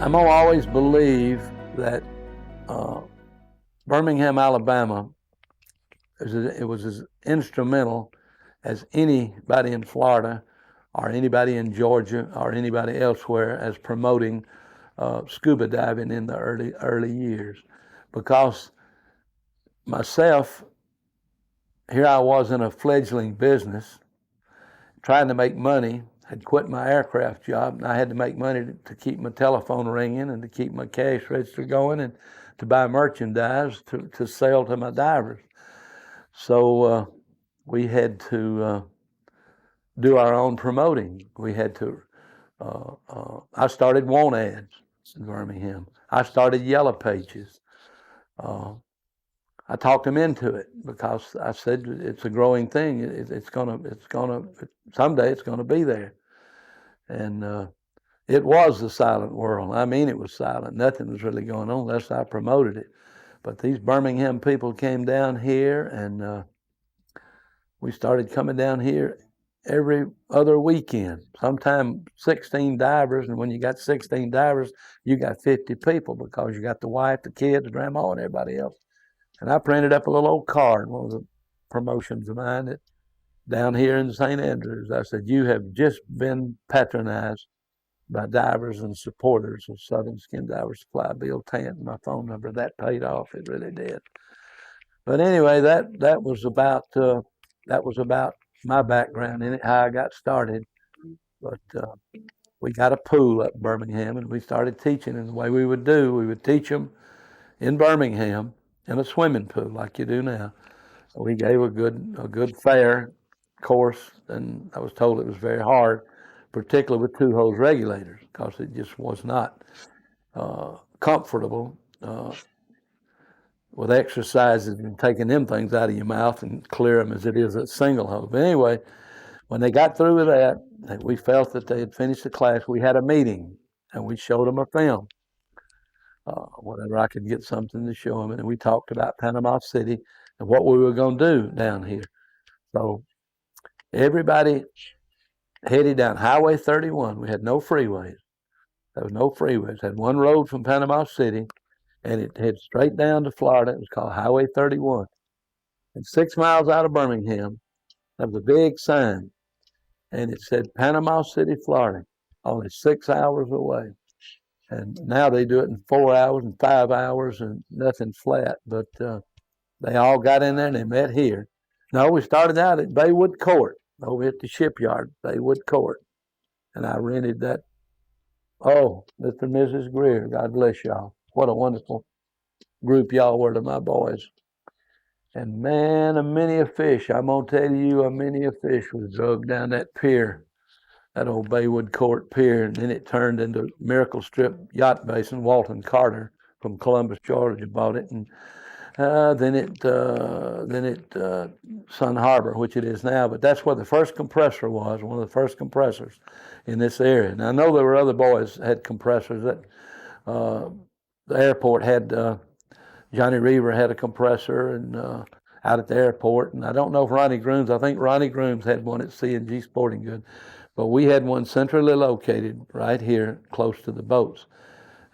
I'm gonna always believe that Birmingham, Alabama, it was as instrumental as anybody in Florida or anybody in Georgia or anybody elsewhere as promoting scuba diving in the early years. Because myself, here I was in a fledgling business, trying to make money, had quit my aircraft job, and I had to make money to keep my telephone ringing and to keep my cash register going and to buy merchandise to sell to my divers. So we had to do our own promoting. We had to, I started want ads in Birmingham. I started yellow pages. I talked them into it because I said it's a growing thing. Someday it's gonna be there. And it was the silent world. I mean, it was silent. Nothing was really going on unless I promoted it. But these Birmingham people came down here, and we started coming down here every other weekend. Sometimes 16 divers, and when you got 16 divers, you got 50 people because you got the wife, the kids, the grandma, and everybody else. And I printed up a little old card, one of the promotions of mine, that down here in St. Andrews, I said, you have just been patronized by divers and supporters of Southern Skin Diver Supply. Bill Tant, my phone number. That paid off. It really did. But anyway, that was about my background in it, how I got started. But we got a pool up in Birmingham, and we started teaching. And the way we would teach them in Birmingham in a swimming pool like you do now. We gave a good fair course, and I was told it was very hard, particularly with two-hose regulators, because it just was not comfortable with exercises and taking them things out of your mouth and clear them as it is a single hose. But anyway, when they got through with that, we felt that they had finished the class. We had a meeting, and we showed them a film, whenever I could get something to show them. And we talked about Panama City and what we were going to do down here. So everybody headed down Highway 31. We had no freeways. There was no freeways. Had one road from Panama City, and it headed straight down to Florida. It was called Highway 31. And 6 miles out of Birmingham, there was a big sign, and it said Panama City, Florida, only 6 hours away. And now they do it in 4 hours and 5 hours, and nothing's flat. But they all got in there, and they met here. No, we started out at Baywood Court, over at the shipyard, Baywood Court. And I rented that. Oh, Mr. and Mrs. Greer, God bless y'all. What a wonderful group y'all were to my boys. And man, a many a fish, I'm going to tell you, a many a fish was drug down that pier, that old Baywood Court pier. And then it turned into Miracle Strip Yacht Basin. Walton Carter from Columbus, Georgia bought it. And then it Sun Harbor, which it is now. But that's where the first compressor was, one of the first compressors in this area. And I know there were other boys that had compressors. That the airport had, Johnny Reaver had a compressor, and out at the airport. And I don't know if Ronnie Grooms, I think Ronnie Grooms had one at C&G Sporting Goods. But we had one centrally located right here close to the boats.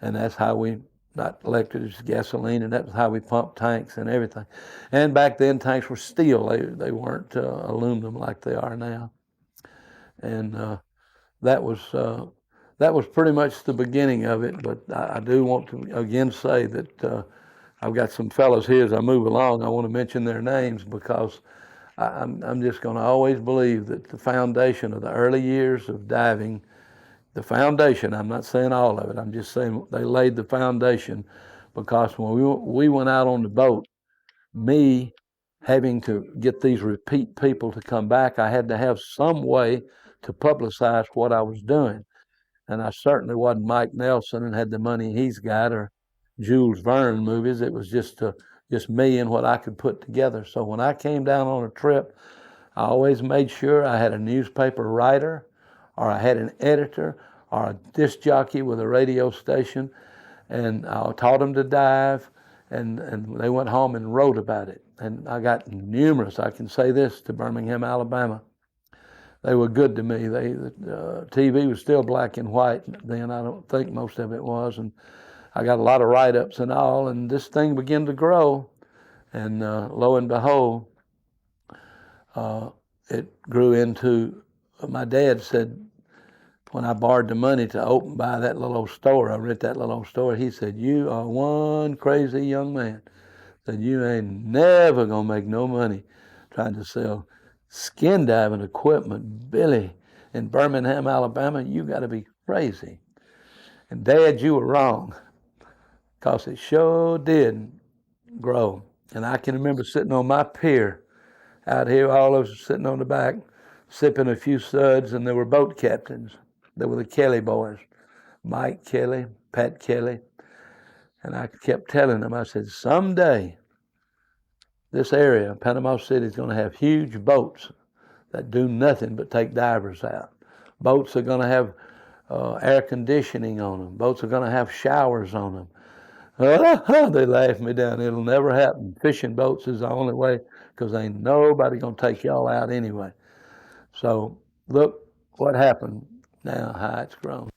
And that's how we not electric, it's gasoline, and that was how we pumped tanks and everything. And back then, tanks were steel. They weren't aluminum like they are now. And that was pretty much the beginning of it. But I do want to again say that I've got some fellows here as I move along. I want to mention their names because I'm just going to always believe that the foundation of the early years of diving, the foundation, I'm not saying all of it, I'm just saying they laid the foundation, because when we went out on the boat, me having to get these repeat people to come back, I had to have some way to publicize what I was doing. And I certainly wasn't Mike Nelson and had the money he's got, or Jules Verne movies. It was just me and what I could put together. So when I came down on a trip, I always made sure I had a newspaper writer, or I had an editor, or a disc jockey with a radio station, and I taught them to dive, and they went home and wrote about it. And I got numerous, I can say this to Birmingham, Alabama. they were good to me. The TV was still black and white then. I don't think most of it was, and I got a lot of write-ups and all. And this thing began to grow, and lo and behold, it grew into. My dad said, when I borrowed the money to buy that little old store, I rent that little old store. He said, "You are one crazy young man. Said you ain't never gonna make no money trying to sell skin diving equipment, Billy, in Birmingham, Alabama. You got to be crazy." And Dad, you were wrong, cause it sure did grow. And I can remember sitting on my pier out here, all of us sitting on the back, sipping a few suds, and there were boat captains. They were the Kelly boys, Mike Kelly, Pat Kelly. And I kept telling them, I said, someday this area, Panama City, is going to have huge boats that do nothing but take divers out. Boats are going to have air conditioning on them. Boats are going to have showers on them. They laughed me down. It'll never happen. Fishing boats is the only way, because ain't nobody going to take y'all out anyway. So look what happened now, how it's grown.